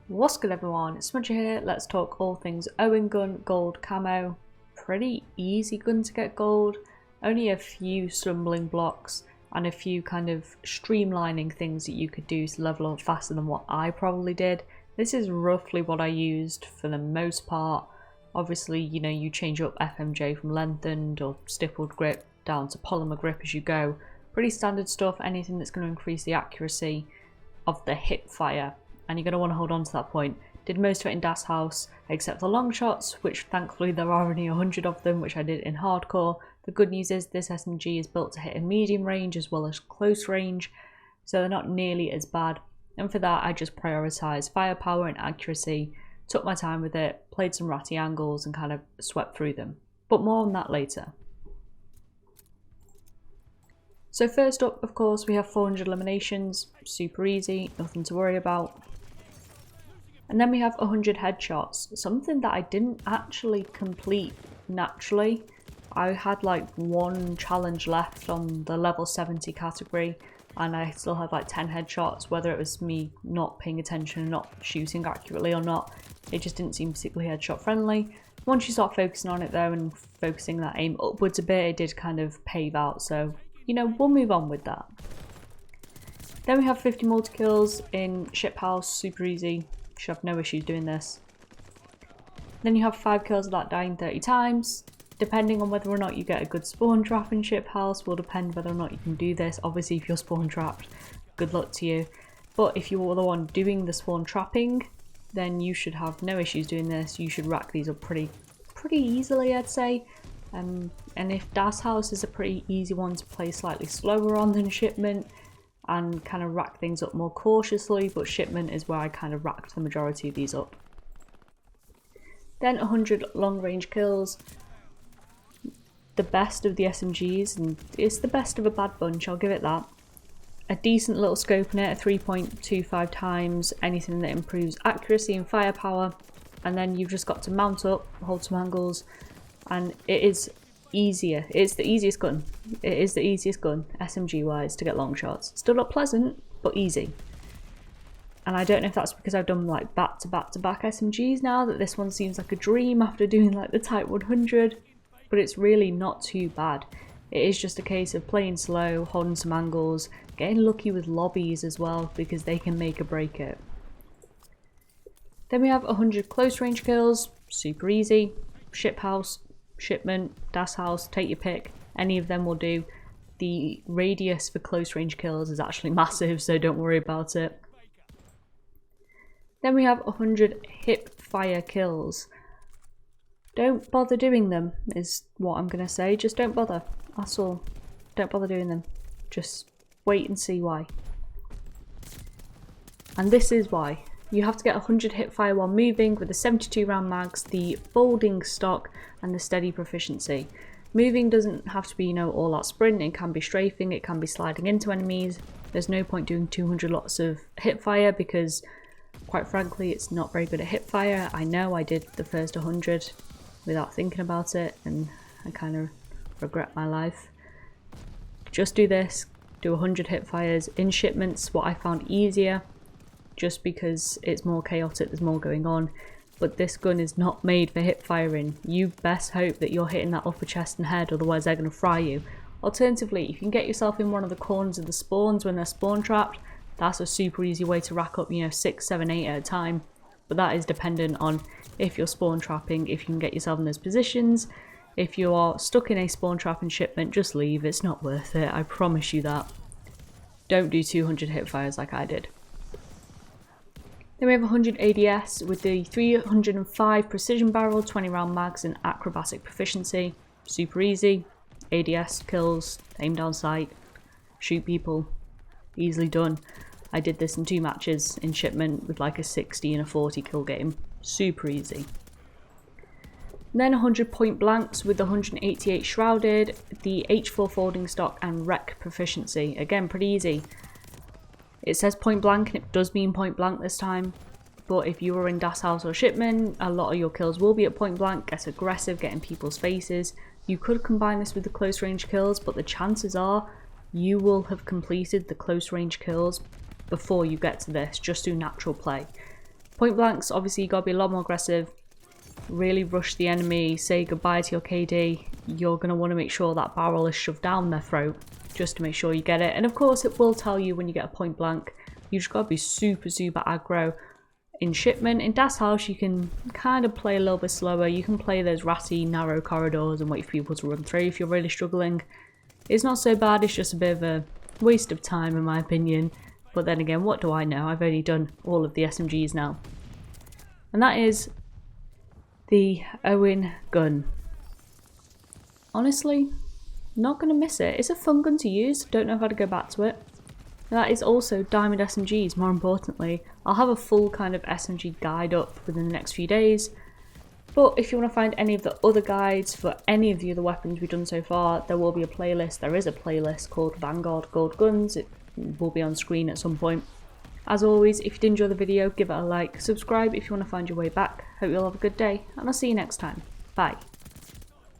What's good everyone, it's Smudger here. Let's talk all things Owen Gun, gold camo. Pretty easy gun to get gold, only a few stumbling blocks and a few kind of streamlining things that you could do to level up faster than what I probably did. This is roughly what I used for the most part. Obviously, you know, you change up FMJ from lengthened or stippled grip down to polymer grip as you go. Pretty standard stuff, anything that's going to increase the accuracy of the hip fire. And you're going to want to hold on to that point. Did most of it in Das House, except for Longshots, which thankfully there are only 100 of them, which I did in hardcore. The good news is this SMG is built to hit a medium range as well as close range, so they're not nearly as bad. And for that I just prioritised firepower and accuracy, took my time with it, played some ratty angles and kind of swept through them. But more on that later. So first up, of course, we have 400 eliminations, super easy, nothing to worry about. And then we have 100 headshots, something that I didn't actually complete naturally. I had like one challenge left on the level 70 category and I still had like 10 headshots, whether it was me not paying attention and not shooting accurately or not. It just didn't seem particularly headshot friendly. Once you start focusing on it though and focusing that aim upwards a bit, it did kind of pave out, so you know, we'll move on with that. Then we have 50 multi-kills in Ship House, super easy. Should have no issues doing this. Then you have 5 kills without dying 30 times. Depending on whether or not you get a good spawn trap in Ship House will depend whether or not you can do this. Obviously if you're spawn trapped, good luck to you. But if you're the one doing the spawn trapping, then you should have no issues doing this. You should rack these up pretty easily, I'd say. And if Das House is a pretty easy one to play slightly slower on than Shipment, and kind of rack things up more cautiously, but Shipment is where I kind of racked the majority of these up. Then 100 long range kills, the best of the SMGs, and it's the best of a bad bunch, I'll give it that. A decent little scope in it, a 3.25 times, anything that improves accuracy and firepower, and then you've just got to mount up, hold some angles, and it is easier. It's the easiest gun. It is the easiest gun, SMG wise, to get long shots. Still not pleasant, but easy. And I don't know if that's because I've done like back to back SMGs now, that this one seems like a dream after doing like the Type 100, but it's really not too bad. It is just a case of playing slow, holding some angles, getting lucky with lobbies as well, because they can make or break it. Then we have 100 close range kills, super easy. Ship House, Shipment, Das House, take your pick, any of them will do. The radius for close range kills is actually massive, so don't worry about it. Then we have 100 hip fire kills. Don't bother doing them is what I'm gonna say, just don't bother, that's all. Don't bother doing them, just wait and see why. And this is why. You have to get 100 hip fire while moving with the 72 round mags, the folding stock and the steady proficiency. Moving doesn't have to be, you know, all out sprint, it can be strafing, it can be sliding into enemies. There's no point doing 200 lots of hip fire because quite frankly it's not very good at hip fire. I know I did the first 100 without thinking about it and I kind of regret my life. Just do this, do 100 hip fires in Shipments, what I found easier, just because it's more chaotic, there's more going on. But this gun is not made for hip firing. You best hope that you're hitting that upper chest and head, otherwise they're going to fry you. Alternatively, if you can get yourself in one of the corners of the spawns when they're spawn trapped, that's a super easy way to rack up, you know, 6, 7, 8 at a time. But that is dependent on if you're spawn trapping, if you can get yourself in those positions. If you are stuck in a spawn trap in Shipment, just leave, it's not worth it, I promise you that. Don't do 200 hip fires like I did. Then we have 100 ADS with the 305 precision barrel, 20 round mags and acrobatic proficiency. Super easy. ADS kills, aim down sight, shoot people. Easily done. I did this in 2 matches in Shipment with like a 60 and a 40 kill game. Super easy. And then 100 point blanks with the 188 shrouded, the H4 folding stock and rec proficiency. Again, pretty easy. It says point blank and it does mean point blank this time, but if you were in Das House or Shipment, a lot of your kills will be at point blank. Get aggressive, get in people's faces. You could combine this with the close range kills, but the chances are you will have completed the close range kills before you get to this. Just do natural play. Point blanks, obviously you gotta be a lot more aggressive, really rush the enemy, say goodbye to your KD. You're gonna want to make sure that barrel is shoved down their throat just to make sure you get it. And of course it will tell you when you get a point blank. You just gotta be super aggro. In shipment, in Das House you can kind of play a little bit slower. You can play those ratty narrow corridors and wait for people to run through if you're really struggling. It's not so bad, it's just a bit of a waste of time in my opinion. But then again, what do I know? I've only done all of the SMGs now. And that is the Owen Gun. Honestly, not going to miss it. It's a fun gun to use, don't know how to go back to it. That is also Diamond SMGs, more importantly. I'll have a full kind of SMG guide up within the next few days. But if you want to find any of the other guides for any of the other weapons we've done so far, there will be a playlist. There is a playlist called Vanguard Gold Guns. It will be on screen at some point. As always, if you did enjoy the video, give it a like, subscribe if you want to find your way back. Hope you'll have a good day, and I'll see you next time. Bye.